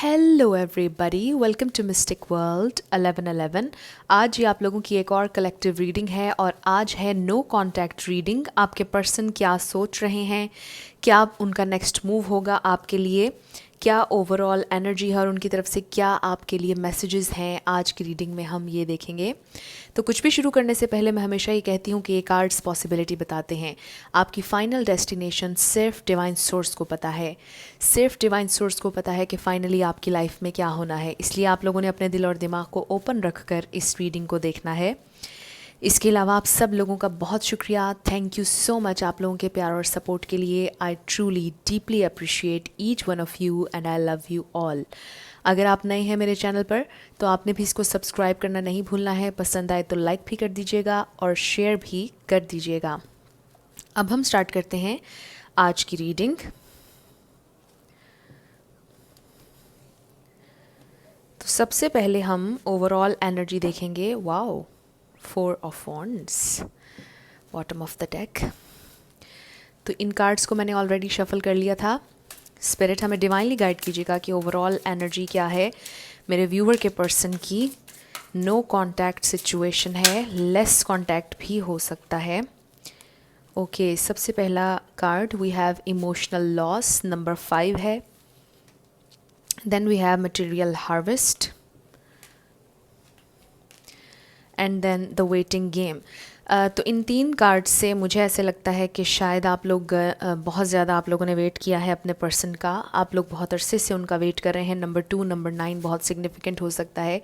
Hello everybody, welcome to mystic world 1111। आज ये आप लोगों की एक और कलेक्टिव रीडिंग है और आज है नो कॉन्टैक्ट रीडिंग। आपके पर्सन क्या सोच रहे हैं, क्या उनका नेक्स्ट मूव होगा आपके लिए, क्या ओवरऑल एनर्जी है और उनकी तरफ से क्या आपके लिए मैसेजेस हैं, आज की रीडिंग में हम ये देखेंगे। तो कुछ भी शुरू करने से पहले मैं हमेशा ये कहती हूँ कि ये कार्ड्स पॉसिबिलिटी बताते हैं। आपकी फाइनल डेस्टिनेशन सिर्फ डिवाइन सोर्स को पता है, सिर्फ डिवाइन सोर्स को पता है कि फाइनली आपकी लाइफ में क्या होना है। इसलिए आप लोगों ने अपने दिल और दिमाग को ओपन रखकर इस रीडिंग को देखना है। इसके अलावा आप सब लोगों का बहुत शुक्रिया, थैंक यू सो मच आप लोगों के प्यार और सपोर्ट के लिए। I truly deeply appreciate each one of you and I love you all. अगर आप नए हैं मेरे चैनल पर तो आपने भी इसको सब्सक्राइब करना नहीं भूलना है। पसंद आए तो लाइक भी कर दीजिएगा और शेयर भी कर दीजिएगा। अब हम स्टार्ट करते हैं आज की रीडिंग। तो सबसे पहले हम ओवरऑल एनर्जी देखेंगे। Wow, 4 of wands, bottom of the deck. तो इन कार्ड्स को मैंने ऑलरेडी शफल कर लिया था। स्पिरिट हमें डिवाइनली गाइड कीजिएगा कि ओवरऑल एनर्जी क्या है मेरे व्यूअर के पर्सन की। नो कॉन्टैक्ट सिचुएशन है, लेस कॉन्टैक्ट भी हो सकता है। ओके, सबसे पहला card we have emotional loss, number 5 है। Then we have material harvest and then the waiting game. तो इन 3 कार्ड से मुझे ऐसे लगता है कि शायद आप लोग बहुत ज़्यादा आप लोगों ने वेट किया है अपने पर्सन का। आप लोग बहुत अरसे से उनका वेट कर रहे हैं। नंबर 2, नंबर 9 बहुत सिग्निफिकेंट हो सकता है।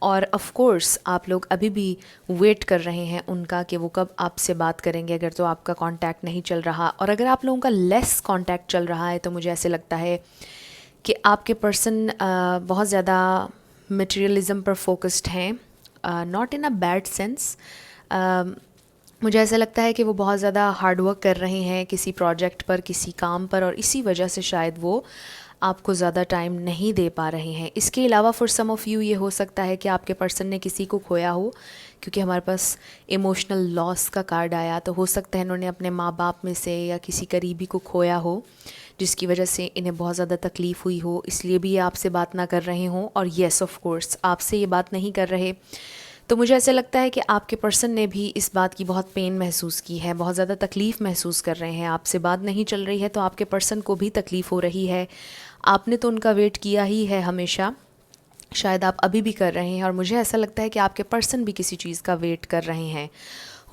और ऑफ कोर्स आप लोग अभी भी वेट कर रहे हैं उनका कि वो कब आपसे बात करेंगे, अगर तो आपका कांटेक्ट नहीं चल रहा। और अगर आप लोगों का लेस कांटेक्ट चल रहा है तो मुझे ऐसे लगता है कि आपके पर्सन बहुत ज़्यादा मटेरियलिज्म पर फोकस्ड हैं, not in a bad sense. मुझे ऐसा लगता है कि वो बहुत ज़्यादा हार्डवर्क कर रहे हैं किसी प्रोजेक्ट पर, किसी काम पर, और इसी वजह से शायद वो आपको ज़्यादा टाइम नहीं दे पा रहे हैं। इसके अलावा फॉर सम ऑफ़ यू ये हो सकता है कि आपके पर्सन ने किसी को खोया हो, क्योंकि हमारे पास इमोशनल लॉस का कार्ड आया। तो हो सकता है इन्होंने अपने माँ बाप में से या किसी करीबी को खोया हो, जिसकी वजह से इन्हें बहुत ज़्यादा तकलीफ़ हुई हो, इसलिए भी ये आपसे बात ना कर रहे हों। और येस ऑफ कोर्स आपसे ये बात नहीं कर रहे तो मुझे ऐसा लगता है कि आपके पर्सन ने भी इस बात की बहुत पेन महसूस की है, बहुत ज़्यादा तकलीफ़ महसूस कर रहे हैं। आपसे बात नहीं चल रही है तो आपके पर्सन को भी तकलीफ़ हो रही है। आपने तो उनका वेट किया ही है हमेशा, शायद आप अभी भी कर रहे हैं। और मुझे ऐसा लगता है कि आपके पर्सन भी किसी चीज़ का वेट कर रहे हैं।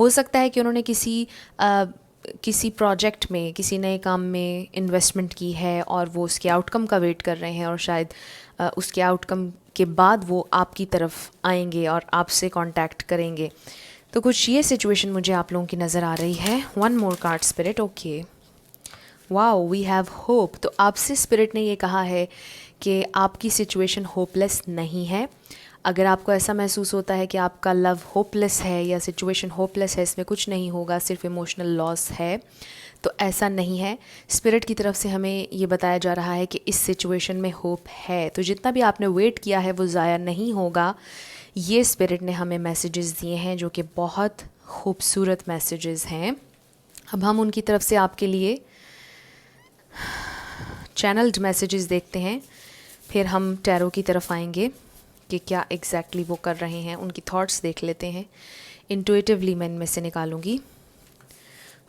हो सकता है कि उन्होंने किसी प्रोजेक्ट में, किसी नए काम में इन्वेस्टमेंट की है और वो उसके आउटकम का वेट कर रहे हैं, और शायद उसके आउटकम के बाद वो आपकी तरफ आएंगे और आपसे कांटेक्ट करेंगे। तो कुछ ये सिचुएशन मुझे आप लोगों की नज़र आ रही है। 1 more card spirit. Okay, wow, we have hope. तो आपसे स्पिरिट ने ये कहा है कि आपकी सिचुएशन होपलेस नहीं है। अगर आपको ऐसा महसूस होता है कि आपका लव होपलेस है या सिचुएशन होपलेस है, इसमें कुछ नहीं होगा, सिर्फ इमोशनल लॉस है, तो ऐसा नहीं है। स्पिरिट की तरफ से हमें ये बताया जा रहा है कि इस सिचुएशन में होप है। तो जितना भी आपने वेट किया है वो ज़ाया नहीं होगा। ये स्पिरिट ने हमें मैसेजेस दिए हैं जो कि बहुत खूबसूरत मैसेजेस हैं। अब हम उनकी तरफ से आपके लिए चैनल्ड मैसेजेस देखते हैं, फिर हम टैरो की तरफ आएंगे कि क्या एग्जैक्टली वो कर रहे हैं। उनकी थॉट्स देख लेते हैं। इंट्यूटिवली मैं इनमें से निकालूंगी।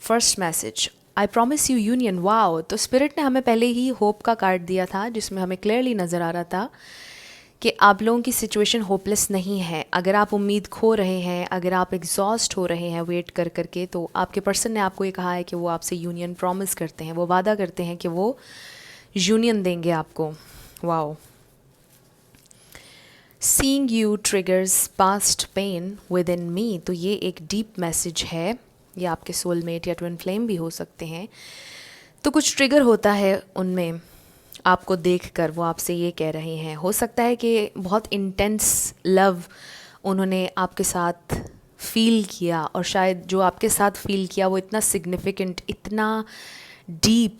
First message, I promise you union. Wow, तो स्पिरिट ने हमें पहले ही होप का कार्ड दिया था, जिसमें हमें क्लियरली नज़र आ रहा था कि आप लोगों की सिचुएशन होपलेस नहीं है। अगर आप उम्मीद खो रहे हैं, अगर आप एग्जॉस्ट हो रहे हैं वेट कर करके, तो आपके पर्सन ने आपको ये कहा है कि वो आपसे यूनियन प्रॉमिस करते हैं, वो वादा करते हैं कि वो यूनियन देंगे आपको। Wow, seeing you triggers past pain within me. तो ये एक डीप मैसेज है। ये आपके सोलमेट या ट्विन फ्लेम भी हो सकते हैं। तो कुछ ट्रिगर होता है उनमें आपको देखकर, वो आपसे ये कह रहे हैं। हो सकता है कि बहुत इंटेंस लव उन्होंने आपके साथ फील किया, और शायद जो आपके साथ फील किया वो इतना सिग्निफिकेंट, इतना डीप,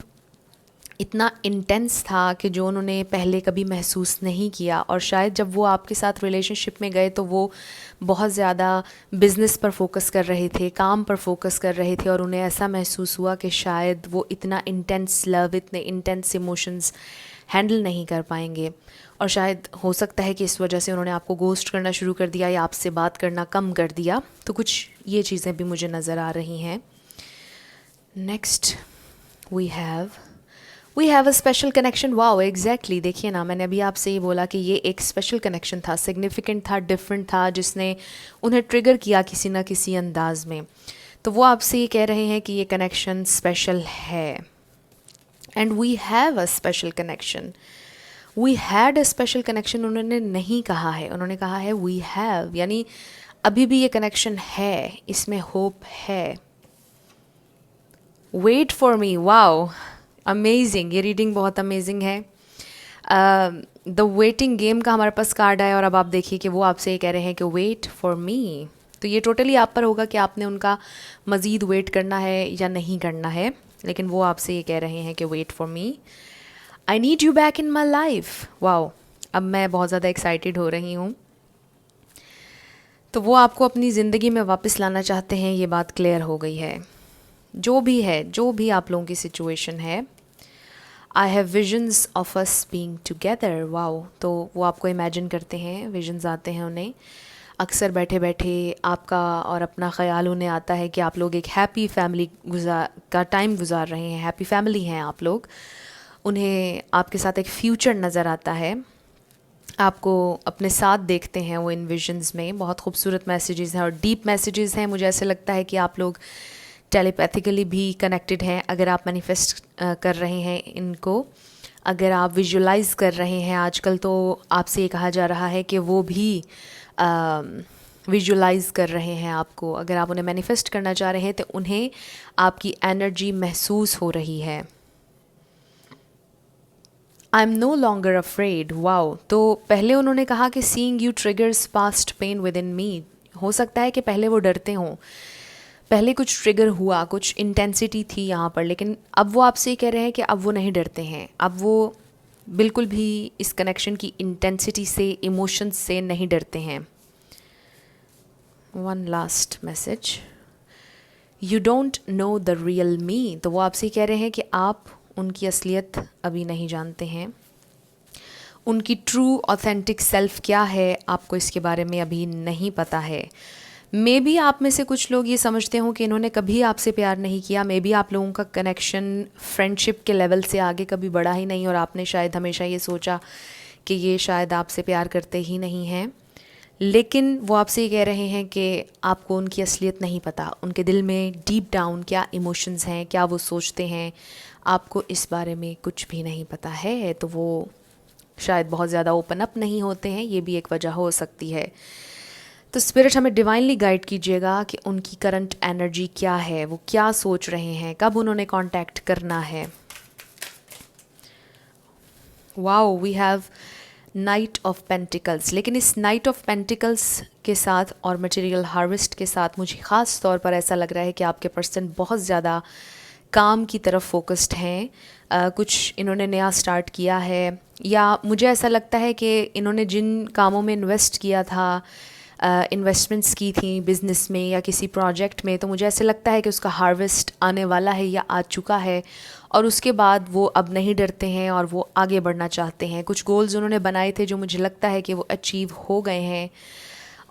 इतना इंटेंस था कि जो उन्होंने पहले कभी महसूस नहीं किया। और शायद जब वो आपके साथ रिलेशनशिप में गए तो वो बहुत ज़्यादा बिज़नेस पर फोकस कर रहे थे, काम पर फोकस कर रहे थे, और उन्हें ऐसा महसूस हुआ कि शायद वो इतना इंटेंस लव, इतने इंटेंस इमोशंस हैंडल नहीं कर पाएंगे, और शायद हो सकता है कि इस वजह से उन्होंने आपको गोस्ट करना शुरू कर दिया या आपसे बात करना कम कर दिया। तो कुछ ये चीज़ें भी मुझे नज़र आ रही हैं। Next we have a special connection. Wow, exactly, देखिए ना, मैंने अभी आपसे ये बोला कि ये एक स्पेशल कनेक्शन था, सिग्निफिकेंट था, डिफरेंट था, जिसने उन्हें ट्रिगर किया किसी ना किसी अंदाज में। तो वो आपसे ये कह रहे हैं कि ये कनेक्शन स्पेशल है। And we have a special connection. We had a special connection उन्होंने नहीं कहा है, उन्होंने कहा है वी हैव, यानी अभी भी ये कनेक्शन है, इसमें होप है। Wait for me, wow, amazing, ये रीडिंग बहुत अमेजिंग है। द वेटिंग गेम का हमारे पास कार्ड आया और अब आप देखिए कि वो आपसे ये कह रहे हैं कि वेट फॉर मी। तो ये टोटली आप पर होगा कि आपने उनका मज़ीद वेट करना है या नहीं करना है, लेकिन वो आपसे ये कह रहे हैं कि wait for me, I need you back in my life. Wow, अब मैं बहुत ज़्यादा एक्साइटेड हो रही हूँ। तो वो आपको अपनी ज़िंदगी में वापस लाना चाहते हैं, ये बात क्लियर हो गई है। जो भी है, जो भी आप लोगों की सिचुएशन है, आई have visions of us being together. Wow, तो वो आपको इमेजिन करते हैं, विजन्स आते हैं उन्हें। अक्सर बैठे बैठे आपका और अपना ख़्याल उन्हें आता है कि आप लोग एक हैप्पी फैमिली का टाइम गुजार रहे हैं, हैप्पी फैमिली हैं आप लोग। उन्हें आपके साथ एक फ्यूचर नज़र आता है, आपको अपने साथ देखते हैं वो इन विजन्स में। बहुत खूबसूरत मैसेजेस हैं और डीप मैसेजेस हैं। मुझे ऐसे लगता है कि आप लोग टेलीपैथिकली भी कनेक्टेड हैं अगर आप मैनिफेस्ट कर रहे हैं इनको, अगर आप विजुलाइज कर रहे हैं आजकल, तो आपसे ये कहा जा रहा है कि वो भी विजुलाइज कर रहे हैं आपको। अगर आप उन्हें मैनिफेस्ट करना चाह रहे हैं तो उन्हें आपकी एनर्जी महसूस हो रही है। I am no longer afraid. Wow, तो पहले उन्होंने कहा कि seeing you triggers past pain within me. हो सकता है कि पहले वो डरते हों, पहले कुछ ट्रिगर हुआ, कुछ इंटेंसिटी थी यहाँ पर, लेकिन अब वो आपसे कह रहे हैं कि अब वो नहीं डरते हैं, अब वो बिल्कुल भी इस कनेक्शन की इंटेंसिटी से, इमोशंस से नहीं डरते हैं। One last message, you don't know the real me. तो वो आपसे कह रहे हैं कि आप उनकी असलियत अभी नहीं जानते हैं, उनकी ट्रू ऑथेंटिक सेल्फ क्या है आपको इसके बारे में अभी नहीं पता है। मे बी आप में से कुछ लोग ये समझते हो कि इन्होंने कभी आपसे प्यार नहीं किया, मे बी आप लोगों का कनेक्शन फ्रेंडशिप के लेवल से आगे कभी बढ़ा ही नहीं, और आपने शायद हमेशा ये सोचा कि ये शायद आपसे प्यार करते ही नहीं हैं। लेकिन वो आपसे ये कह रहे हैं कि आपको उनकी असलियत नहीं पता, उनके दिल में डीप डाउन क्या इमोशंस हैं, क्या वो सोचते हैं, आपको इस बारे में कुछ भी नहीं पता है। तो वो शायद बहुत ज़्यादा ओपन अप नहीं होते हैं, ये भी एक वजह हो सकती है। तो स्पिरिट हमें डिवाइनली गाइड कीजिएगा कि उनकी करंट एनर्जी क्या है, वो क्या सोच रहे हैं, कब उन्होंने कांटेक्ट करना है। Wow, we have knight of pentacles. लेकिन इस नाइट ऑफ पेंटिकल्स के साथ और मटेरियल हार्वेस्ट के साथ मुझे ख़ास तौर पर ऐसा लग रहा है कि आपके पर्सन बहुत ज़्यादा काम की तरफ फोकस्ड हैं। कुछ इन्होंने नया स्टार्ट किया है, या मुझे ऐसा लगता है कि इन्होंने जिन कामों में इन्वेस्ट किया था, इन्वेस्टमेंट्स की थी बिज़नेस में या किसी प्रोजेक्ट में, तो मुझे ऐसे लगता है कि उसका हार्वेस्ट आने वाला है या आ चुका है, और उसके बाद वो अब नहीं डरते हैं और वो आगे बढ़ना चाहते हैं। कुछ गोल्स उन्होंने बनाए थे जो मुझे लगता है कि वो अचीव हो गए हैं,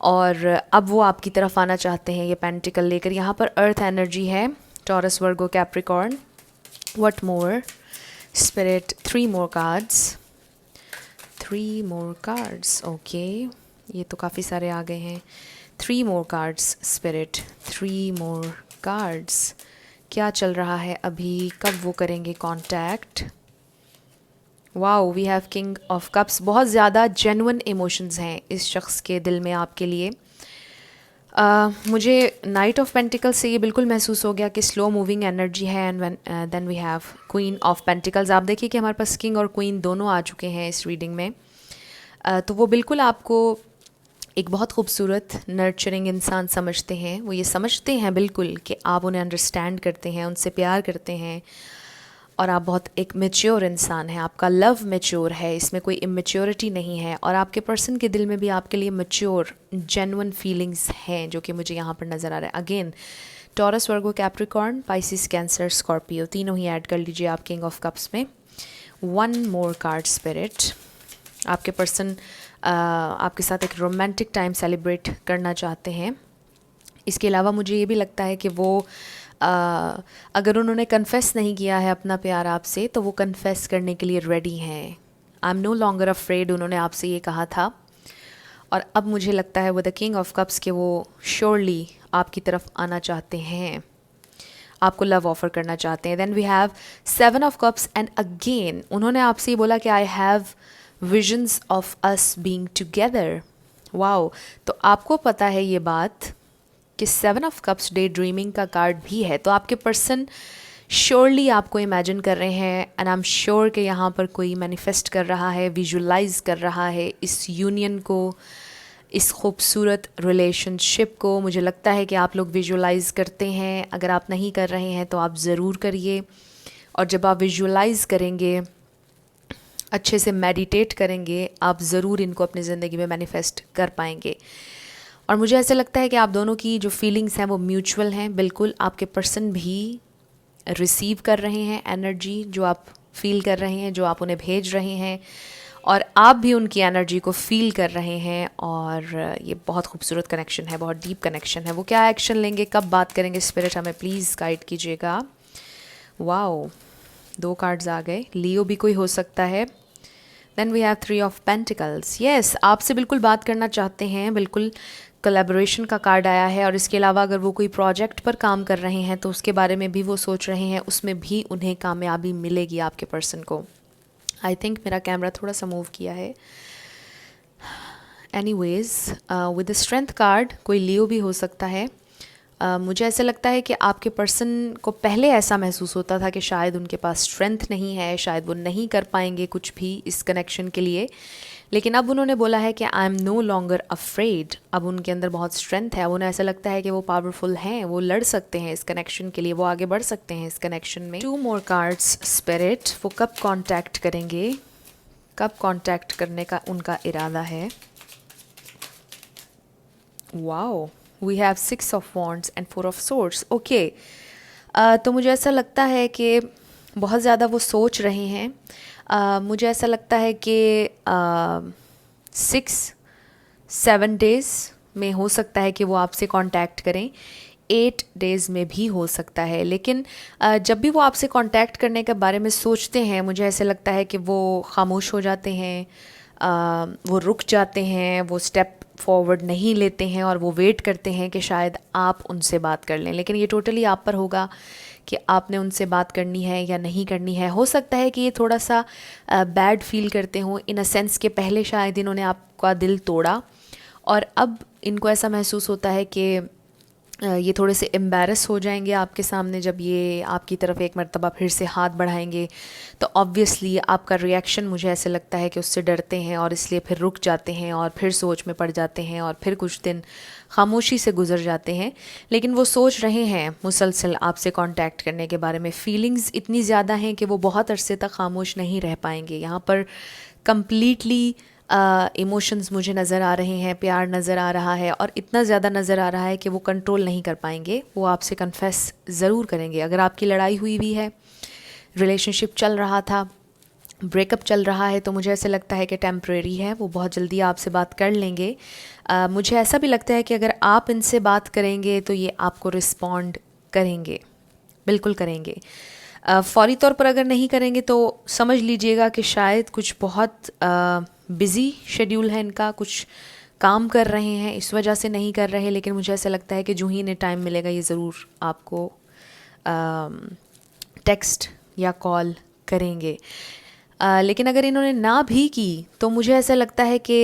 और अब वो आपकी तरफ आना चाहते हैं ये पेंटिकल लेकर। यहाँ पर अर्थ एनर्जी है, Taurus, Virgo, Capricorn. What more spirit, 3 more cards, 3 more cards. Okay, ये तो काफ़ी सारे आ गए हैं। 3 more cards spirit, 3 more cards. क्या चल रहा है अभी, कब वो करेंगे contact. Wow, we have king of cups. बहुत ज़्यादा जेन्युइन इमोशंस हैं इस शख्स के दिल में आपके लिए। मुझे नाइट ऑफ पेंटिकल्स से ये बिल्कुल महसूस हो गया कि स्लो मूविंग एनर्जी है। And then we have queen of pentacles. आप देखिए कि हमारे पास किंग और क्वीन दोनों आ चुके हैं इस रीडिंग में। तो वो बिल्कुल आपको एक बहुत खूबसूरत नर्चरिंग इंसान समझते हैं। वो ये समझते हैं बिल्कुल कि आप उन्हें अंडरस्टैंड करते हैं, उनसे प्यार करते हैं, और आप बहुत एक मैच्योर इंसान हैं। आपका लव मैच्योर है, इसमें कोई इमेच्योरिटी नहीं है, और आपके पर्सन के दिल में भी आपके लिए मैच्योर जेन्युइन फीलिंग्स हैं, जो कि मुझे यहाँ पर नज़र आ रहा है। Again taurus, Virgo, Capricorn, Pisces, cancer, Scorpio, तीनों ही ऐड कर लीजिए आप किंग ऑफ कप्स में। One more card spirit. आपके पर्सन आपके साथ एक रोमांटिक टाइम सेलिब्रेट करना चाहते हैं। इसके अलावा मुझे ये भी लगता है कि वो अगर उन्होंने कन्फेस नहीं किया है अपना प्यार आपसे तो वो कन्फेस करने के लिए रेडी हैं। I am no longer afraid, उन्होंने आपसे ये कहा था। और अब मुझे लगता है वो द किंग ऑफ कप्स कि वो श्योरली आपकी तरफ आना चाहते हैं, आपको लव ऑफर करना चाहते हैं। Then we have 7 of cups and again उन्होंने आपसे ये बोला कि I have visions of us being together. Wow, तो आपको पता है ये बात कि 7 ऑफ कप्स डे ड्रीमिंग का कार्ड भी है। तो आपके पर्सन श्योरली आपको इमेजिन कर रहे हैं एंड आई एम श्योर कि यहाँ पर कोई मैनिफेस्ट कर रहा है, विजुलाइज कर रहा है इस यूनियन को, इस खूबसूरत रिलेशनशिप को। मुझे लगता है कि आप लोग विजुलाइज करते हैं। अगर आप नहीं कर रहे हैं तो आप ज़रूर करिए। और जब आप विजुलाइज करेंगे, अच्छे से मेडिटेट करेंगे, आप ज़रूर इनको अपनी ज़िंदगी में मैनिफेस्ट कर पाएंगे। और मुझे ऐसा लगता है कि आप दोनों की जो फीलिंग्स हैं वो म्यूचुअल हैं। बिल्कुल आपके पर्सन भी रिसीव कर रहे हैं एनर्जी जो आप फील कर रहे हैं, जो आप उन्हें भेज रहे हैं, और आप भी उनकी एनर्जी को फील कर रहे हैं। और ये बहुत खूबसूरत कनेक्शन है, बहुत डीप कनेक्शन है। वो क्या एक्शन लेंगे, कब बात करेंगे, स्पिरिट हमें प्लीज़ गाइड कीजिएगा। वाओ, 2 कार्ड्स आ गए। लियो भी कोई हो सकता है। Then we have 3 of pentacles. Yes, आपसे बिल्कुल बात करना चाहते हैं, बिल्कुल कोलैबोरेशन का कार्ड आया है। और इसके अलावा अगर वो कोई प्रोजेक्ट पर काम कर रहे हैं तो उसके बारे में भी वो सोच रहे हैं, उसमें भी उन्हें कामयाबी मिलेगी आपके पर्सन को। आई थिंक मेरा कैमरा थोड़ा सा मूव किया है। एनीवेज, विद स्ट्रेंथ कार्ड कोई लियो भी हो सकता है। मुझे ऐसा लगता है कि आपके पर्सन को पहले ऐसा महसूस होता था कि शायद उनके पास स्ट्रेंथ नहीं है, शायद वो नहीं कर पाएंगे कुछ भी इस कनेक्शन के लिए। लेकिन अब उन्होंने बोला है कि I am no longer afraid. अब उनके अंदर बहुत स्ट्रेंथ है। उन्हें ऐसा लगता है कि वो पावरफुल हैं, वो लड़ सकते हैं इस कनेक्शन के लिए, वो आगे बढ़ सकते हैं इस कनेक्शन में। 2 मोर कार्ड्स स्पिरिट। वो कब कांटेक्ट करेंगे, कब कांटेक्ट करने का उनका इरादा है। Wow, we have 6 of wands and 4 of swords. Okay, तो मुझे ऐसा लगता है कि बहुत ज़्यादा वो सोच रहे हैं। मुझे ऐसा लगता है कि 6-7 डेज़ में हो सकता है कि वो आपसे कांटेक्ट करें, 8 डेज़ में भी हो सकता है। लेकिन जब भी वो आपसे कांटेक्ट करने के बारे में सोचते हैं, मुझे ऐसे लगता है कि वो खामोश हो जाते हैं, वो रुक जाते हैं, वो स्टेप फॉरवर्ड नहीं लेते हैं और वो वेट करते हैं कि शायद आप उनसे बात कर लें। लेकिन ये टोटली आप पर होगा कि आपने उनसे बात करनी है या नहीं करनी है। हो सकता है कि ये थोड़ा सा बैड फील करते हों, इन अ सेंस के पहले शायद इन्होंने आपका दिल तोड़ा और अब इनको ऐसा महसूस होता है कि ये थोड़े से एम्बैरस हो जाएंगे आपके सामने जब ये आपकी तरफ एक मर्तबा फिर से हाथ बढ़ाएंगे। तो ऑब्वियसली आपका रिएक्शन, मुझे ऐसे लगता है कि उससे डरते हैं और इसलिए फिर रुक जाते हैं और फिर सोच में पड़ जाते हैं और फिर कुछ दिन खामोशी से गुजर जाते हैं। लेकिन वो सोच रहे हैं मुसलसल आपसे कांटेक्ट करने के बारे में। फीलिंग्स इतनी ज़्यादा हैं कि वो बहुत अरसे तक खामोश नहीं रह पाएंगे। यहाँ पर कम्प्लीटली इमोशंस मुझे नज़र आ रहे हैं, प्यार नज़र आ रहा है और इतना ज़्यादा नज़र आ रहा है कि वो कंट्रोल नहीं कर पाएंगे। वो आपसे कन्फेस ज़रूर करेंगे। अगर आपकी लड़ाई हुई भी है, रिलेशनशिप चल रहा था, ब्रेकअप चल रहा है, तो मुझे ऐसा लगता है कि टेम्परेरी है, वो बहुत जल्दी आपसे बात कर लेंगे। मुझे ऐसा भी लगता है कि अगर आप इनसे बात करेंगे तो ये आपको रिस्पॉन्ड करेंगे, बिल्कुल करेंगे। फौरी तौर पर अगर नहीं करेंगे तो समझ लीजिएगा कि शायद कुछ बहुत बिज़ी शेड्यूल है इनका, कुछ काम कर रहे हैं, इस वजह से नहीं कर रहे। लेकिन मुझे ऐसा लगता है कि जो ही इन्हें टाइम मिलेगा ये ज़रूर आपको टेक्स्ट या कॉल करेंगे। लेकिन अगर इन्होंने ना भी की तो मुझे ऐसा लगता है कि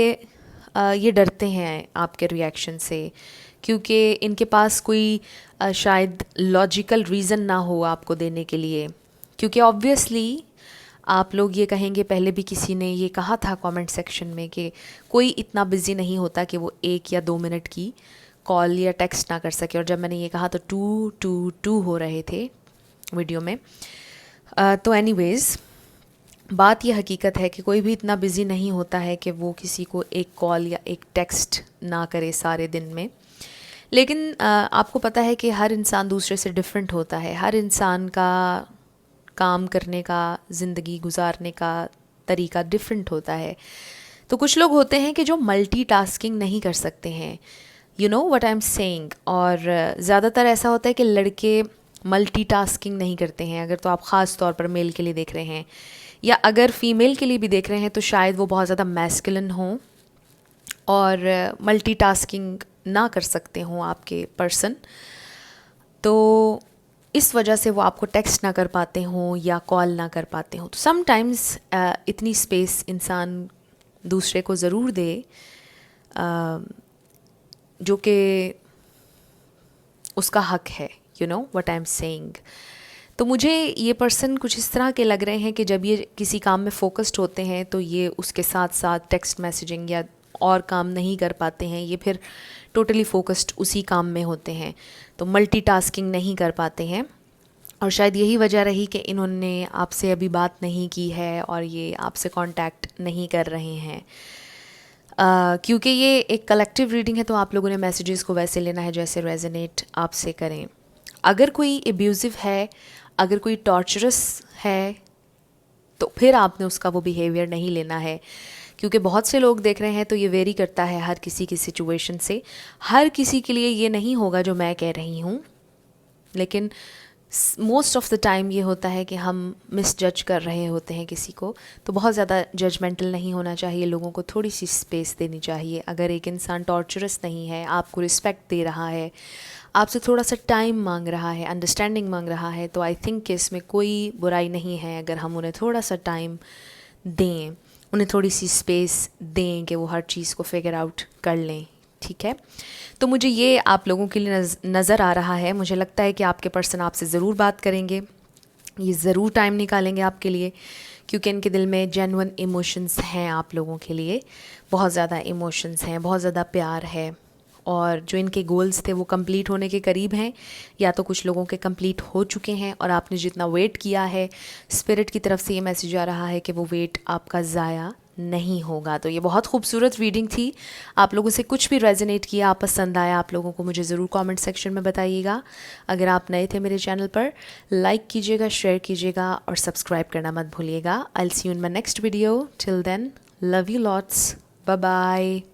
ये डरते हैं आपके रिएक्शन से, क्योंकि इनके पास कोई शायद लॉजिकल रीज़न ना हो आपको देने के लिए। क्योंकि ऑब्वियसली आप लोग ये कहेंगे, पहले भी किसी ने ये कहा था कमेंट सेक्शन में कि कोई इतना बिज़ी नहीं होता कि वो 1 या 2 मिनट की कॉल या टेक्स्ट ना कर सके। और जब मैंने ये कहा तो 2 हो रहे थे वीडियो में। तो एनीवेज़, बात ये हकीकत है कि कोई भी इतना बिज़ी नहीं होता है कि वो किसी को एक कॉल या एक टेक्स्ट ना करे सारे दिन में। लेकिन आपको पता है कि हर इंसान दूसरे से डिफरेंट होता है। हर इंसान का काम करने का, ज़िंदगी गुजारने का तरीका डिफरेंट होता है। तो कुछ लोग होते हैं कि जो मल्टीटास्किंग नहीं कर सकते हैं, you know what I am saying. और ज़्यादातर ऐसा होता है कि लड़के मल्टीटास्किंग नहीं करते हैं। अगर तो आप ख़ास तौर पर मेल के लिए देख रहे हैं, या अगर फीमेल के लिए भी देख रहे हैं, तो शायद वो बहुत ज़्यादा मैस्कुलिन हों और मल्टीटास्किंग ना कर सकते हों आपके पर्सन। तो इस वजह से वो आपको टेक्स्ट ना कर पाते हों या कॉल ना कर पाते हों। तो समटाइम्स इतनी स्पेस इंसान दूसरे को ज़रूर दे, जो कि उसका हक है, you know what I am saying. तो मुझे ये पर्सन कुछ इस तरह के लग रहे हैं कि जब ये किसी काम में फ़ोकस्ड होते हैं तो ये उसके साथ साथ टेक्स्ट मैसेजिंग या और काम नहीं कर पाते हैं, ये फिर टोटली फ़ोकस्ड उसी काम में होते हैं, तो मल्टीटास्किंग नहीं कर पाते हैं। और शायद यही वजह रही कि इन्होंने आपसे अभी बात नहीं की है और ये आपसे कांटेक्ट नहीं कर रहे हैं। क्योंकि ये एक कलेक्टिव रीडिंग है, तो आप लोगों ने मैसेजेस को वैसे लेना है जैसे रेजोनेट आपसे करें। अगर कोई एब्यूज़िव है, अगर कोई टॉर्चरस है, तो फिर आपने उसका वो बिहेवियर नहीं लेना है। क्योंकि बहुत से लोग देख रहे हैं, तो ये वेरी करता है हर किसी की सिचुएशन से। हर किसी के लिए ये नहीं होगा जो मैं कह रही हूँ, लेकिन मोस्ट ऑफ़ द टाइम ये होता है कि हम मिस जज कर रहे होते हैं किसी को। तो बहुत ज़्यादा जजमेंटल नहीं होना चाहिए, लोगों को थोड़ी सी स्पेस देनी चाहिए। अगर एक इंसान टॉर्चरस नहीं है, आपको रिस्पेक्ट दे रहा है, आपसे थोड़ा सा टाइम मांग रहा है, अंडरस्टैंडिंग मांग रहा है, तो आई थिंक कि इसमें कोई बुराई नहीं है अगर हम उन्हें थोड़ा सा टाइम दें, उन्हें थोड़ी सी स्पेस दें कि वो हर चीज़ को फिगर आउट कर लें। ठीक है, तो मुझे ये आप लोगों के लिए नज़र आ रहा है। मुझे लगता है कि आपके पर्सन आपसे ज़रूर बात करेंगे, ये ज़रूर टाइम निकालेंगे आपके लिए, क्योंकि इनके दिल में जेन्युइन इमोशंस हैं आप लोगों के लिए। बहुत ज़्यादा इमोशंस हैं, बहुत ज़्यादा प्यार है, और जो इनके गोल्स थे वो कंप्लीट होने के करीब हैं, या तो कुछ लोगों के कंप्लीट हो चुके हैं। और आपने जितना वेट किया है, स्पिरिट की तरफ से ये मैसेज आ रहा है कि वो वेट आपका ज़ाया नहीं होगा। तो ये बहुत खूबसूरत रीडिंग थी। आप लोगों से कुछ भी रेजोनेट किया, आप पसंद आया, आप लोगों को मुझे ज़रूर कमेंट सेक्शन में बताइएगा। अगर आप नए थे मेरे चैनल पर, लाइक कीजिएगा, शेयर कीजिएगा और सब्सक्राइब करना मत भूलिएगा। I will see you in my next video. Till then, love you lots, bye bye.